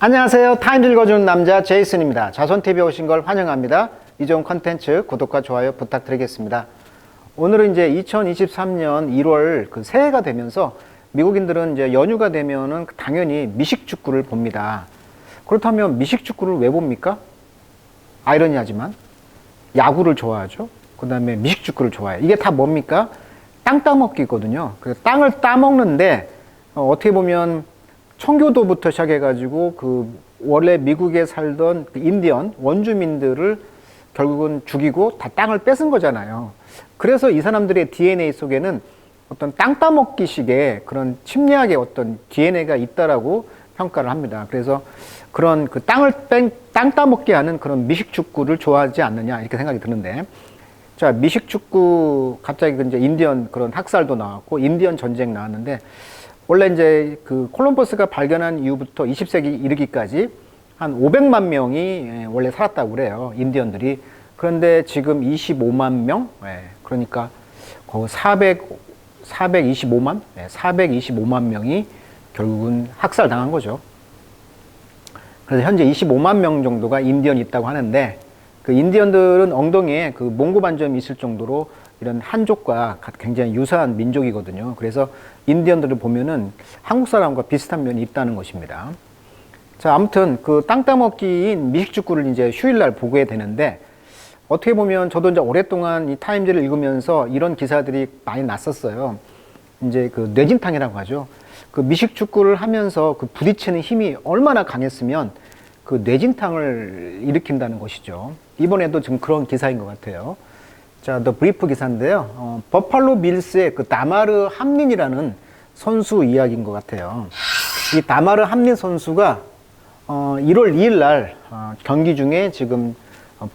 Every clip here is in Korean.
안녕하세요. 타임즈 읽어주는 남자 제이슨입니다. 자손TV에 오신 걸 환영합니다. 이 좋은 컨텐츠 구독과 좋아요 부탁드리겠습니다. 오늘은 이제 2023년 1월 그 새해가 되면서 미국인들은 이제 연휴가 되면은 당연히 미식축구를 봅니다. 그렇다면 미식축구를 왜 봅니까? 아이러니하지만 야구를 좋아하죠. 그 다음에 미식축구를 좋아해요. 이게 다 뭡니까? 땅 따먹기거든요. 그래서 땅을 따먹는데 어떻게 보면 청교도부터 시작해가지고 그 원래 미국에 살던 그 인디언 원주민들을 결국은 죽이고 다 땅을 뺏은 거잖아요. 그래서 이 사람들의 DNA 속에는 어떤 땅 따먹기식의 그런 침략의 어떤 DNA가 있다라고 평가를 합니다. 그래서 그런 그 땅 따먹게 하는 그런 미식축구를 좋아하지 않느냐 이렇게 생각이 드는데, 자, 미식축구 갑자기 이제 인디언 그런 학살도 나왔고 인디언 전쟁 나왔는데, 원래 이제 그 콜럼버스가 발견한 이후부터 20세기 이르기까지 한 500만 명이 원래 살았다고 그래요, 인디언들이. 그런데 지금 25만 명? 그러니까 거의 425만 명이 결국은 학살당한 거죠. 그래서 현재 25만 명 정도가 인디언이 있다고 하는데, 그 인디언들은 엉덩이에 그 몽고 반점이 있을 정도로 이런 한족과 굉장히 유사한 민족이거든요. 그래서 인디언들을 보면은 한국 사람과 비슷한 면이 있다는 것입니다. 자, 아무튼 그 땅 따먹기인 미식축구를 이제 휴일날 보게 되는데, 어떻게 보면 저도 이제 오랫동안 이 타임즈를 읽으면서 이런 기사들이 많이 났었어요. 이제 그 뇌진탕이라고 하죠. 그 미식축구를 하면서 그 부딪히는 힘이 얼마나 강했으면 그 뇌진탕을 일으킨다는 것이죠. 이번에도 지금 그런 기사인 것 같아요. 자, 더 브리프 기사인데요. 버팔로 빌스의 그 다마르 함린이라는 선수 이야기인 것 같아요. 이 다마르 함린 선수가 1월 2일 날 경기 중에 지금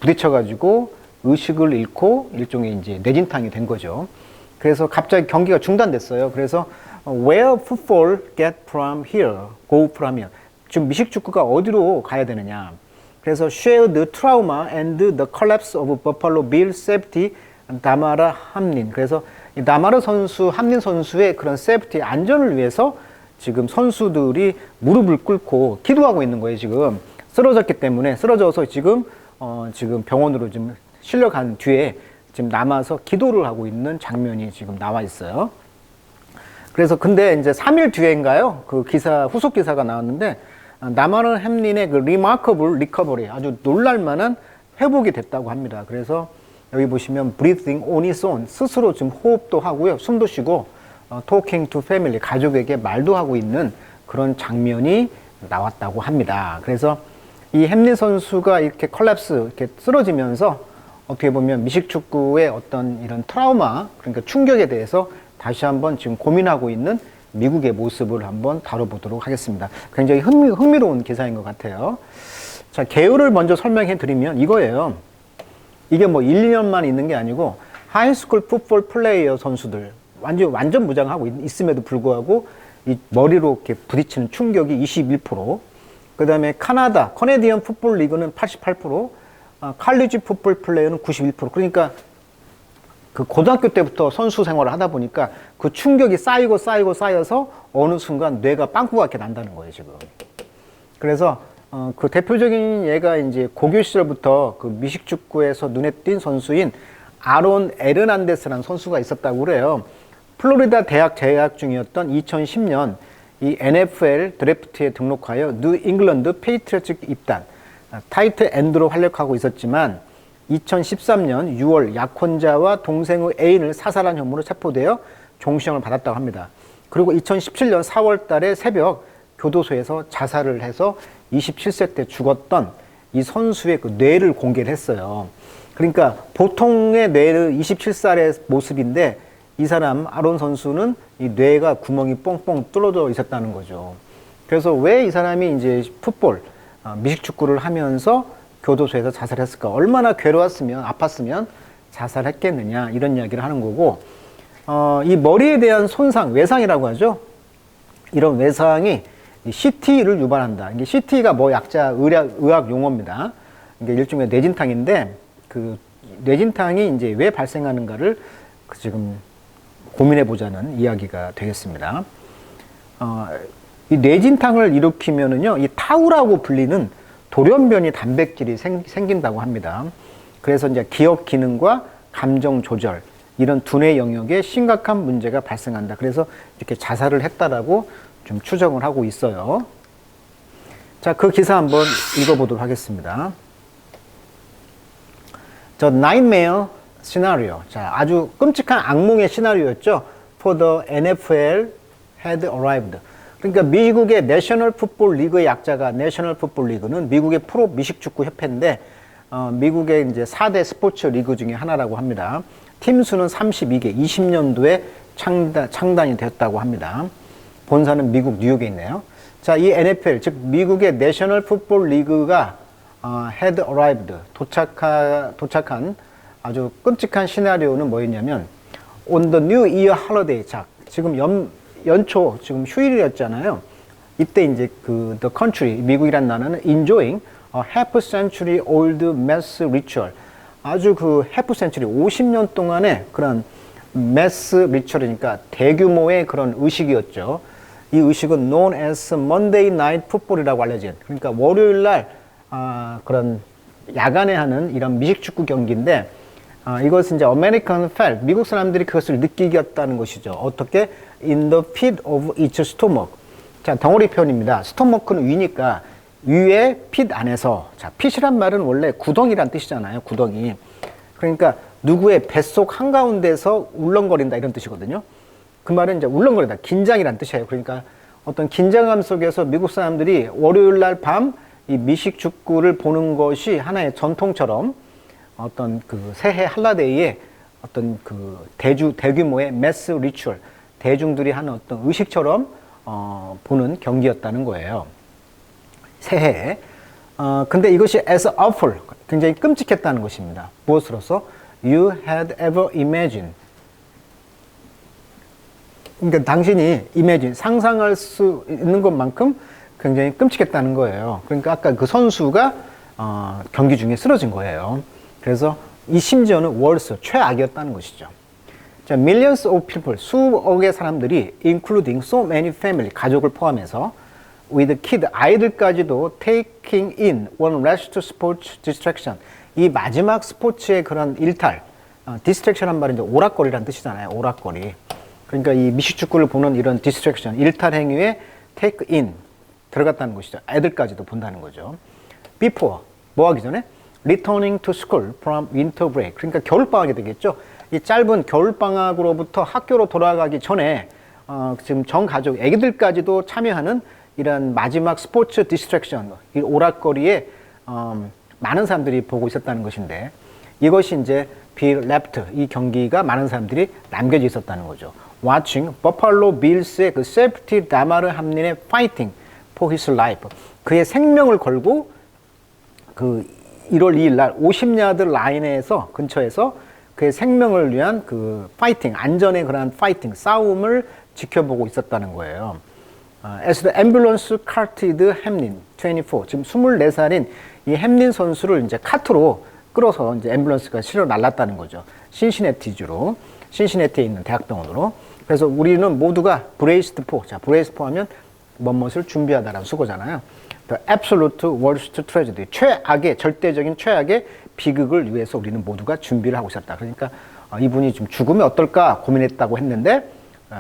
부딪혀가지고 의식을 잃고 일종의 이제 뇌진탕이 된 거죠. 그래서 갑자기 경기가 중단됐어요. 그래서 Where football get from here, go from here. 지금 미식축구가 어디로 가야 되느냐. 그래서 share the trauma and the collapse of Buffalo Bill safety 다마라 함린. 그래서 이 다마르 선수, 함린 선수의 그런 세이프티, 안전을 위해서 지금 선수들이 무릎을 꿇고 기도하고 있는 거예요. 지금 쓰러졌기 때문에, 쓰러져서 지금 병원으로 좀 실려간 뒤에 지금 남아서 기도를 하고 있는 장면이 지금 나와 있어요. 그래서 근데 이제 3일 뒤에인가요? 그 기사, 후속 기사가 나왔는데, 다마르 함린의 그 remarkable recovery, 아주 놀랄만한 회복이 됐다고 합니다. 그래서 여기 보시면 breathing on his own, 스스로 지금 호흡도 하고요, 숨도 쉬고, talking to family, 가족에게 말도 하고 있는 그런 장면이 나왔다고 합니다. 그래서 이 햄린 선수가 이렇게 컬랩스, 이렇게 쓰러지면서 어떻게 보면 미식축구의 어떤 이런 트라우마, 그러니까 충격에 대해서 다시 한번 지금 고민하고 있는 미국의 모습을 한번 다뤄보도록 하겠습니다. 굉장히 흥미로운 기사인 것 같아요. 자, 개요를 먼저 설명해 드리면 이거예요. 이게 뭐 1, 2년만 있는 게 아니고 하이스쿨 풋볼 플레이어 선수들 완전 무장하고 있음에도 불구하고 이 머리로 이렇게 부딪히는 충격이 21%, 그 다음에 커네디언 풋볼 리그는 88%, 칼리지 풋볼 플레이어는 91%. 그러니까 그 고등학교 때부터 선수 생활을 하다 보니까 그 충격이 쌓여서 어느 순간 뇌가 빵꾸가 이렇게 난다는 거예요, 지금. 그래서 그 대표적인 예가 이제 고교 시절부터 그 미식축구에서 눈에 띈 선수인 아론 에르난데스라는 선수가 있었다고 그래요. 플로리다 대학 재학 중이었던 2010년 이 NFL 드래프트에 등록하여 뉴 잉글랜드 페이트리어츠 입단, 타이트 엔드로 활약하고 있었지만 2013년 6월 약혼자와 동생의 애인을 사살한 혐의로 체포되어 종시형을 받았다고 합니다. 그리고 2017년 4월 달에 새벽 교도소에서 자살을 해서 27세 때 죽었던 이 선수의 그 뇌를 공개를 했어요. 그러니까 보통의 뇌의 27살의 모습인데 이 사람 아론 선수는 이 뇌가 구멍이 뻥뻥 뚫어져 있었다는 거죠. 그래서 왜 이 사람이 이제 풋볼, 미식축구를 하면서 교도소에서 자살했을까? 얼마나 괴로웠으면, 아팠으면 자살했겠느냐, 이런 이야기를 하는 거고, 이 머리에 대한 손상, 외상이라고 하죠. 이런 외상이 CT를 유발한다. 이게 CT가 뭐 약자 의학 용어입니다. 이게 일종의 뇌진탕인데, 그 뇌진탕이 이제 왜 발생하는가를 지금 고민해 보자는 이야기가 되겠습니다. 이 뇌진탕을 일으키면은요, 이 타우라고 불리는 돌연변이 단백질이 생긴다고 합니다. 그래서 이제 기억 기능과 감정 조절, 이런 두뇌 영역에 심각한 문제가 발생한다. 그래서 이렇게 자살을 했다라고 좀 추정을 하고 있어요. 자, 그 기사 한번 읽어보도록 하겠습니다. The Nightmare Scenario. 자, 아주 끔찍한 악몽의 시나리오였죠. For the NFL had arrived. 그러니까 미국의 내셔널 풋볼 리그의 약자가 내셔널 풋볼 리그는 미국의 프로 미식축구 협회인데 미국의 이제 4대 스포츠 리그 중에 하나라고 합니다. 팀 수는 32개, 20년도에 창단이 되었다고 합니다. 본사는 미국 뉴욕에 있네요. 자, 이 NFL, 즉 미국의 내셔널 풋볼 리그가 had arrived, 도착한 아주 끔찍한 시나리오는 뭐였냐면 on the New Year holiday. 자, 지금 연초 지금 휴일이었잖아요. 이때 이제 그 the country, 미국이란 나라는 enjoying a half century old mass ritual. 아주 그 half century, 50년 동안의 그런 mass ritual이니까 대규모의 그런 의식이었죠. 이 의식은 known as Monday Night Football이라고 알려진, 그러니까 월요일 날 그런 야간에 하는 이런 미식축구 경기인데 이것은 이제 American felt, 미국 사람들이 그것을 느끼겠다는 것이죠. 어떻게? In the pit of its stomach. 자, 덩어리 표현입니다. stomach는 위니까 위의 핏 안에서. 자, 핏이란 말은 원래 구덩이란 뜻이잖아요. 구덩이. 그러니까 누구의 뱃속 한가운데서 울렁거린다 이런 뜻이거든요. 그 말은 이제 울렁거린다, 긴장이란 뜻이에요. 그러니까 어떤 긴장감 속에서 미국 사람들이 월요일 날 밤 이 미식 축구를 보는 것이 하나의 전통처럼 어떤 그 새해 할라데이에 어떤 그 대규모의 매스 리추얼, 대중들이 하는 어떤 의식처럼 보는 경기였다는 거예요. 새해에. 근데 이것이 as awful, 굉장히 끔찍했다는 것입니다. 무엇으로서? You had ever imagined. 그러니까 당신이 imagine, 상상할 수 있는 것만큼 굉장히 끔찍했다는 거예요. 그러니까 아까 그 선수가 경기 중에 쓰러진 거예요. 그래서 이 심지어는 worse, 최악이었다는 것이죠. 자, millions of people, 수억의 사람들이 including so many family, 가족을 포함해서 with kid, 아이들까지도 taking in one last sports distraction, 이 마지막 스포츠의 그런 일탈, distraction한 말은 이제 오락거리라는 뜻이잖아요. 오락거리. 그러니까 이 미식축구를 보는 이런 distraction, 일탈 행위에 take in, 들어갔다는 것이죠. 애들까지도 본다는 거죠. Before, 뭐 하기 전에? Returning to school from winter break. 그러니까 겨울방학이 되겠죠. 이 짧은 겨울방학으로부터 학교로 돌아가기 전에 지금 전 가족, 애기들까지도 참여하는 이런 마지막 스포츠 디스트랙션, 이 오락거리에 많은 사람들이 보고 있었다는 것인데 이것이 이제 be left, 이 경기가 많은 사람들이 남겨져 있었다는 거죠. Watching 버팔로 빌스의 그 세프티 다마르 함린의 fighting for his life, 그의 생명을 걸고 그 1월 2일 날 50야드 라인에서 근처에서 그의 생명을 위한 그 파이팅, 안전의 그런 파이팅, 싸움을 지켜보고 있었다는 거예요. As the ambulance carted 햄린, 24, 지금 24살인 이 햄린 선수를 이제 카트로 끌어서 이제 앰뷸런스가 실어 날랐다는 거죠. 신시내티주로, 신시내티에 있는 대학병원으로. 그래서 우리는 모두가 브레이스드 포, 자, 브레이스드 포 하면 뭐뭇을 준비하다라는 수고잖아요. The absolute worst tragedy, 최악의, 절대적인 최악의 비극을 위해서 우리는 모두가 준비를 하고 있었다. 그러니까 이분이 좀 죽으면 어떨까 고민했다고 했는데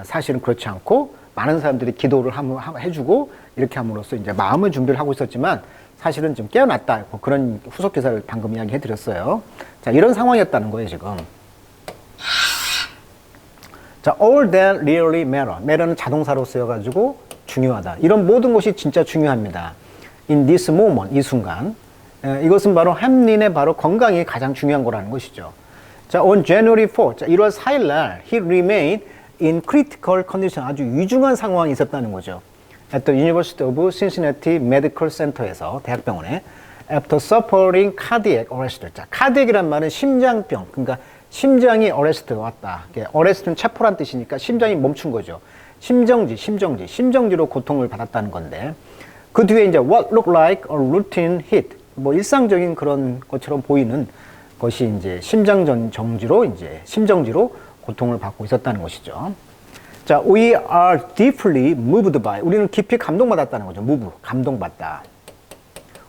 사실은 그렇지 않고 많은 사람들이 기도를 해주고 이렇게 함으로써 이제 마음의 준비를 하고 있었지만 사실은 좀 깨어났다. 그런 후속 기사를 방금 이야기해드렸어요. 자, 이런 상황이었다는 거예요, 지금. 자, all that really matter. matter는 자동사로 쓰여가지고 중요하다. 이런 모든 것이 진짜 중요합니다. In this moment, 이 순간. 이것은 바로 햄린의 바로 건강이 가장 중요한 거라는 것이죠. 자, on January 4, 자, 1월 4일 날 he remained in critical condition, 아주 위중한 상황이 있었다는 거죠. At the University of Cincinnati Medical Center에서, 대학병원에 after suffering cardiac arrest. 자, cardiac이란 말은 심장병, 그러니까 심장이 arrest가 왔다. arrest는 체포란 뜻이니까 심장이 멈춘 거죠. 심정지로 고통을 받았다는 건데 그 뒤에 이제 what looked like a routine hit, 뭐 일상적인 그런 것처럼 보이는 것이 이제 심정지로 고통을 받고 있었다는 것이죠. 자, we are deeply moved by. 우리는 깊이 감동받았다는 거죠. move, 감동받다.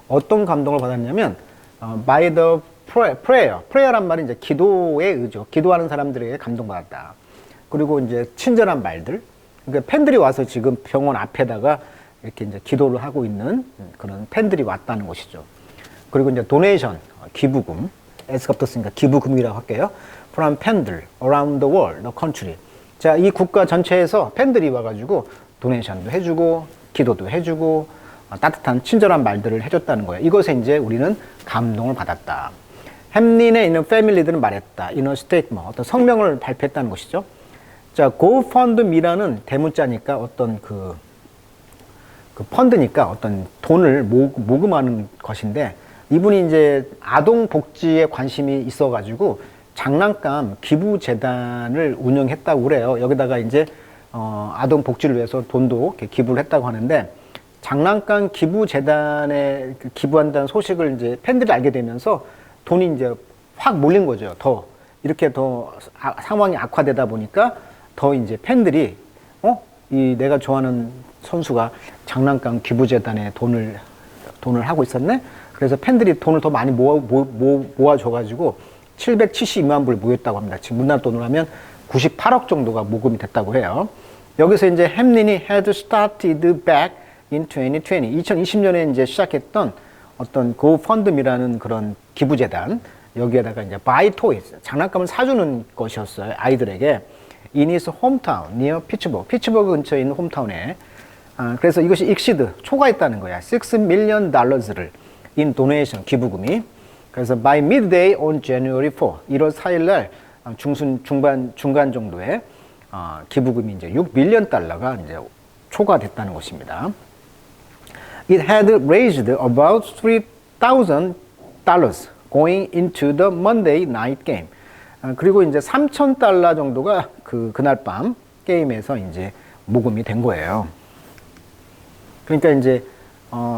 어떤 감동을 받았냐면 by the prayer. prayer란 말이 이제 기도의 의죠. 기도하는 사람들에게 감동받았다. 그리고 이제 친절한 말들. 그러니까 팬들이 와서 지금 병원 앞에다가 이렇게 이제 기도를 하고 있는 그런 팬들이 왔다는 것이죠. 그리고 이제 도네이션, 기부금. S가 붙었으니까 기부금이라고 할게요. from 팬들 around the world, the country. 자, 이 국가 전체에서 팬들이 와가지고 도네이션도 해주고 기도도 해주고 따뜻한 친절한 말들을 해줬다는 거예요. 이것에 이제 우리는 감동을 받았다. 햄린에 있는 패밀리들은 말했다. in a statement, 어떤 성명을 발표했다는 것이죠. 자, GoFundMe라는 대문자니까 어떤 그 펀드니까 어떤 돈을 모금하는 것인데, 이분이 이제 아동 복지에 관심이 있어가지고 장난감 기부재단을 운영했다고 그래요. 여기다가 이제 아동 복지를 위해서 돈도 이렇게 기부를 했다고 하는데, 장난감 기부재단에 기부한다는 소식을 이제 팬들이 알게 되면서 돈이 이제 확 몰린 거죠. 더 이렇게 더 상황이 악화되다 보니까 더 이제 팬들이 이 내가 좋아하는 선수가 장난감 기부재단에 돈을 하고 있었네. 그래서 팬들이 돈을 더 많이 모아줘가지고 772만 불 모였다고 합니다. 지금 우리나라 돈으로 하면 98억 정도가 모금이 됐다고 해요. 여기서 이제 햄린이 had started back in 2020. 2020년에 이제 시작했던 어떤 GoFundMe라는 그런 기부재단, 여기에다가 이제 buy toys, 장난감을 사주는 것이었어요. 아이들에게. in his hometown, near 피츠버그. 피츠버그 근처에 있는 홈타운에. 그래서 이것이 exceed, 초과했다는 거야. $6 million in donation, 기부금이. 그래서 by midday on January 4, 1월 4일 날 중간 정도에 기부금이 이제 $6밀리언 이제 초과됐다는 것입니다. It had raised about $3,000 going into the Monday night game. 그리고 이제 $3,000 정도가 그날 밤 게임에서 이제 모금이 된 거예요. 그러니까 이제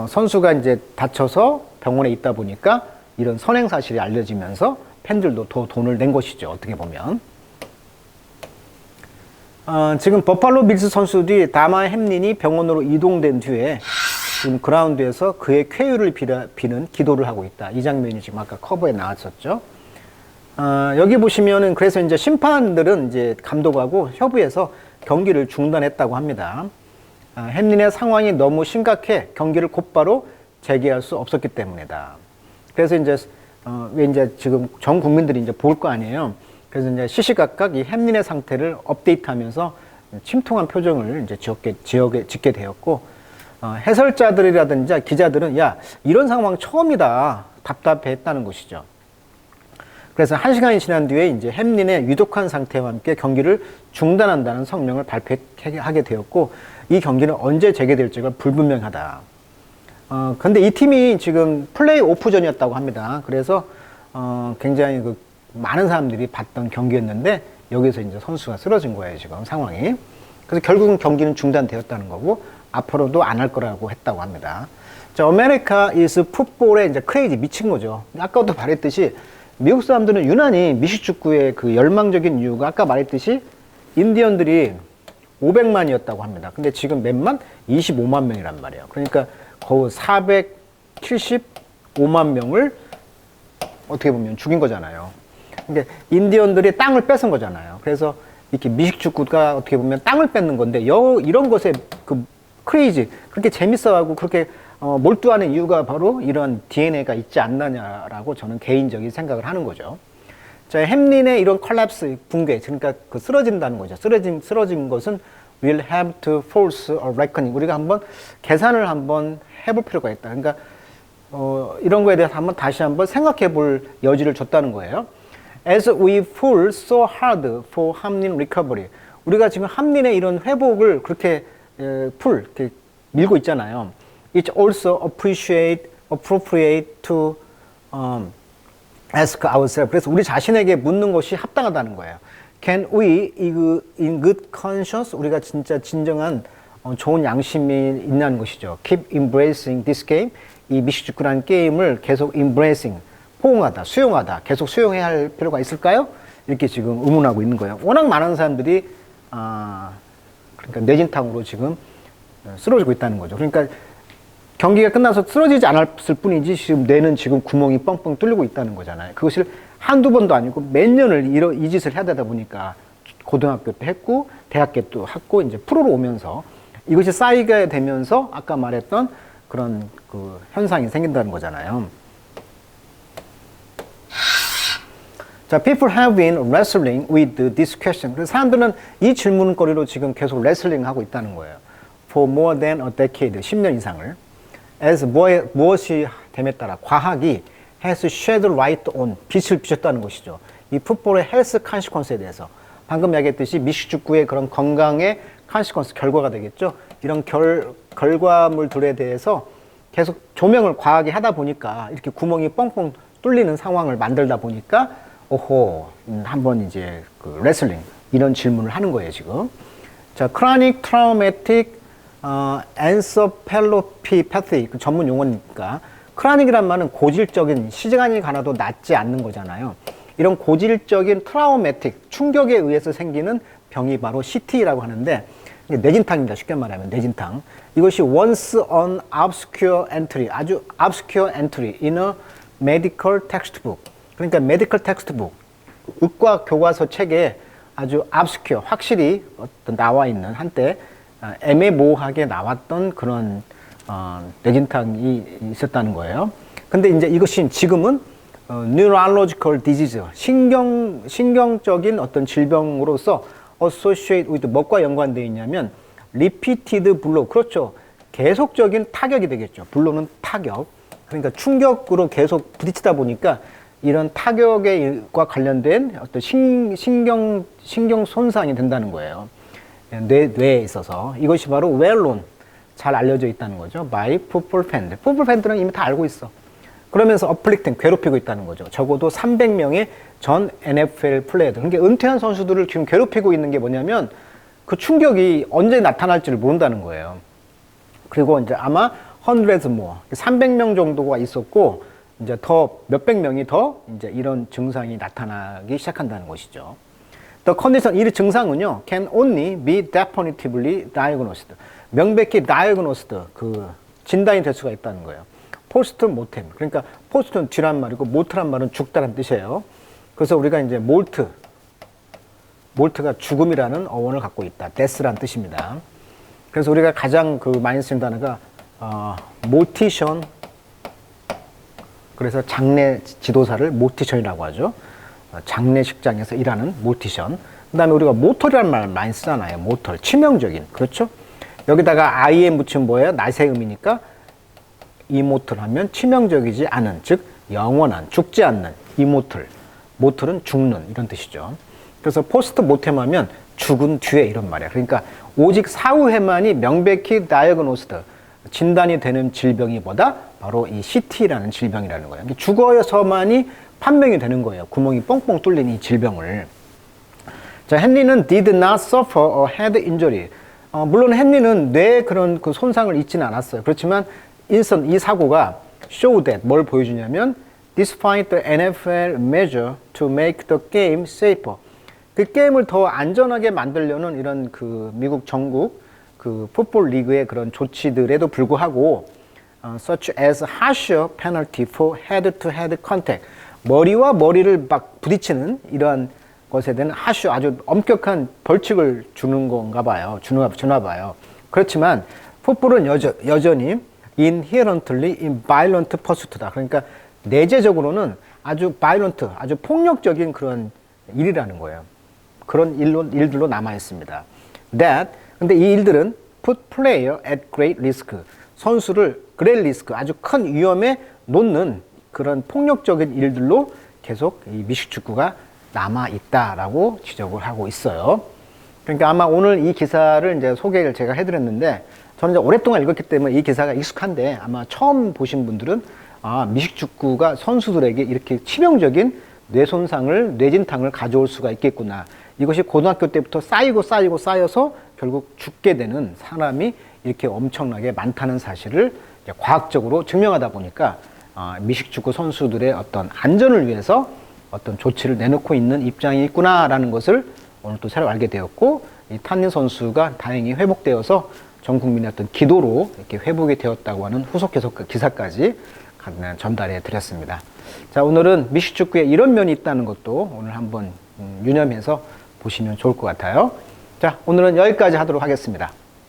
선수가 이제 다쳐서 병원에 있다 보니까 이런 선행 사실이 알려지면서 팬들도 더 돈을 낸 것이죠. 어떻게 보면. 지금 버팔로 빌스 선수들이 다마 햄린이 병원으로 이동된 뒤에 지금 그라운드에서 그의 쾌유를 비는 기도를 하고 있다. 이 장면이 지금 아까 커버에 나왔었죠. 여기 보시면은 그래서 이제 심판들은 이제 감독하고 협의해서 경기를 중단했다고 합니다. 햄린의 상황이 너무 심각해 경기를 곧바로 재개할 수 없었기 때문이다. 그래서 이제 왜 이제 지금 전 국민들이 이제 볼 거 아니에요. 그래서 이제 시시각각 이 햄린의 상태를 업데이트하면서 침통한 표정을 이제 짓게 되었고, 해설자들이라든지 기자들은 야, 이런 상황 처음이다, 답답했다는 것이죠. 그래서 1시간이 지난 뒤에 이제 햄린의 위독한 상태와 함께 경기를 중단한다는 성명을 발표하게 되었고, 이 경기는 언제 재개될지가 불분명하다. 근데 이 팀이 지금 플레이오프전이었다고 합니다. 그래서 굉장히 많은 사람들이 봤던 경기였는데 여기서 이제 선수가 쓰러진 거예요, 지금 상황이. 그래서 결국은 경기는 중단되었다는 거고 앞으로도 안 할 거라고 했다고 합니다. 자, 아메리카 is 풋볼에 이제 크레이지, 미친 거죠. 아까도 말했듯이 미국 사람들은 유난히 미식축구의 그 열망적인 이유가 아까 말했듯이 인디언들이 500만이었다고 합니다. 근데 지금 몇만? 25만 명이란 말이에요. 그러니까 거의 475만 명을 어떻게 보면 죽인 거잖아요. 그러니까 인디언들이 땅을 뺏은 거잖아요. 그래서 이렇게 미식축구가 어떻게 보면 땅을 뺏는 건데 이런 것에 그 크레이지, 그렇게 재밌어하고 그렇게 몰두하는 이유가 바로 이런 DNA가 있지 않느냐라고 저는 개인적인 생각을 하는 거죠. 자, 햄린의 이런 콜랩스, 붕괴, 그러니까 그 쓰러진다는 거죠. 쓰러진 것은 will have to force a reckoning. 우리가 한번 계산을 한번 해볼 필요가 있다. 그러니까 이런 거에 대해서 다시 한번 생각해 볼 여지를 줬다는 거예요. As we pull so hard for 함린 recovery. 우리가 지금 함린의 이런 회복을 그렇게 이렇게 밀고 있잖아요. It's also appropriate to ask ourselves. 그래서 우리 자신에게 묻는 것이 합당하다는 거예요. Can we, in good conscience, 우리가 진짜 진정한 좋은 양심이 있냐는 것이죠. Keep embracing this game. 이 미식축구라는 게임을 계속 embracing, 포옹하다, 수용하다, 계속 수용해야 할 필요가 있을까요? 이렇게 지금 의문하고 있는 거예요. 워낙 많은 사람들이 그러니까 뇌진탕으로 지금 쓰러지고 있다는 거죠. 그러니까 경기가 끝나서 쓰러지지 않았을 뿐이지 지금 뇌는 지금 구멍이 뻥뻥 뚫리고 있다는 거잖아요. 그것을 한두 번도 아니고 몇 년을 이 짓을 해야 되다 보니까 고등학교 때 했고 대학교 때 했고 이제 프로로 오면서 이것이 쌓이게 되면서 아까 말했던 그런 그 현상이 생긴다는 거잖아요. 자, people have been wrestling with this question. 그래서 사람들은 이 질문거리로 지금 계속 레슬링 하고 있다는 거예요. For more than a decade, 10년 이상을. as 무엇이 됨에 따라 과학이 has shed light on, 빛을 비췄다는 것이죠. 이 풋볼의 헬스 컨시퀀스에 대해서. 방금 이야기했듯이 미식축구의 그런 건강의 컨시퀀스, 결과가 되겠죠. 이런 결과물들에 대해서 계속 조명을 과하게 하다 보니까 이렇게 구멍이 뻥뻥 뚫리는 상황을 만들다 보니까 오호, 한번 이제 그 레슬링 이런 질문을 하는 거예요, 지금. 자, chronic traumatic encephalopathy, 그 전문 용어니까 크라닉이란 말은 고질적인 시간이 가나도 낫지 않는 거잖아요. 이런 고질적인 트라우매틱, 충격에 의해서 생기는 병이 바로 CT라고 하는데 뇌진탕입니다. 쉽게 말하면 뇌진탕. 이것이 once an obscure entry, 아주 obscure entry in a medical textbook. 그러니까 medical textbook, 의과 교과서 책에 아주 obscure, 확실히 어떤 나와 있는 한때 애매모호하게 나왔던 그런 뇌진탕이 있었다는 거예요. 근데 이제 이것이 지금은 neurological disease, 신경적인 어떤 질병으로서 associate with 뭐과 연관되어 있냐면 repeated blow, 그렇죠. 계속적인 타격이 되겠죠. 블로는 타격. 그러니까 충격으로 계속 부딪히다 보니까 이런 타격과 관련된 어떤 신경 손상이 된다는 거예요. 뇌에 있어서. 이것이 바로 well known, 잘 알려져 있다는 거죠. by football fans. 풋볼 팬들은 이미 다 알고 있어. 그러면서 afflicting, 괴롭히고 있다는 거죠. 적어도 300명의 전 NFL 플레이어들. 그러니까 은퇴한 선수들을 지금 괴롭히고 있는 게 뭐냐면 그 충격이 언제 나타날지를 모른다는 거예요. 그리고 이제 아마 hundreds more, 300명 정도가 있었고 이제 더 몇백 명이 더 이제 이런 증상이 나타나기 시작한다는 것이죠. The condition, 이 증상은요, can only be definitively diagnosed. 명백히 diagnosed, 그 진단이 될 수가 있다는 거예요. post mortem, 그러니까 post는 뒤란 말이고 mort란 말은 죽다란 뜻이에요. 그래서 우리가 이제 mort가 죽음이라는 어원을 갖고 있다. death란 뜻입니다. 그래서 우리가 가장 그 많이 쓰는 단어가 mortician, 그래서 장례 지도사를 모티션이라고 하죠. 장례식장에서 일하는 모티션. 그 다음에 우리가 모털이라는 말 많이 쓰잖아요. 모털, 치명적인. 그렇죠? 여기다가 i에 묻힌 뭐예요? 나세음이니까 이모털 하면 치명적이지 않은, 즉 영원한, 죽지 않는 이모털. 모털은 죽는 이런 뜻이죠. 그래서 포스트 모템 하면 죽은 뒤에 이런 말이야. 그러니까 오직 사후에만이 명백히 다이어그노스드, 진단이 되는 질병이 뭐다? 바로 이 CT라는 질병이라는 거예요. 죽어서만이 판명이 되는 거예요. 구멍이 뻥뻥 뚫린 이 질병을. 자, 헨리는 did not suffer a head injury. 물론 헨리는 뇌에 그런 그 손상을 입지는 않았어요. 그렇지만 인선, 이 사고가 show that, 뭘 보여주냐면 despite the NFL measure to make the game safer. 그 게임을 더 안전하게 만들려는 이런 그 미국 전국 그 풋볼 리그의 그런 조치들에도 불구하고 such as harsher penalty for head-to-head contact, 머리와 머리를 막 부딪히는 이러한 것에 대한 harsher, 아주 엄격한 벌칙을 주는 건가 봐요. 주나 봐요. 그렇지만 풋볼은 여전히 inherently violent pursuit다. 그러니까 내재적으로는 아주 violent, 아주 폭력적인 그런 일이라는 거예요. 그런 일들로 남아 있습니다. That, 근데 이 일들은 put player at great risk, 선수를 great risk, 아주 큰 위험에 놓는 그런 폭력적인 일들로 계속 이 미식축구가 남아 있다라고 지적을 하고 있어요. 그러니까 아마 오늘 이 기사를 이제 소개를 제가 해드렸는데 저는 이제 오랫동안 읽었기 때문에 이 기사가 익숙한데 아마 처음 보신 분들은 미식축구가 선수들에게 이렇게 치명적인 뇌손상을, 뇌진탕을 가져올 수가 있겠구나. 이것이 고등학교 때부터 쌓여서 결국 죽게 되는 사람이 이렇게 엄청나게 많다는 사실을 과학적으로 증명하다 보니까 미식축구 선수들의 어떤 안전을 위해서 어떤 조치를 내놓고 있는 입장이 있구나라는 것을 오늘 또 새로 알게 되었고, 이 탄닌 선수가 다행히 회복되어서 전 국민의 어떤 기도로 이렇게 회복이 되었다고 하는 후속 기사까지 전달해 드렸습니다. 자, 오늘은 미식축구에 이런 면이 있다는 것도 오늘 한번 유념해서 보시면 좋을 것 같아요. 자, 오늘은 여기까지 하도록 하겠습니다.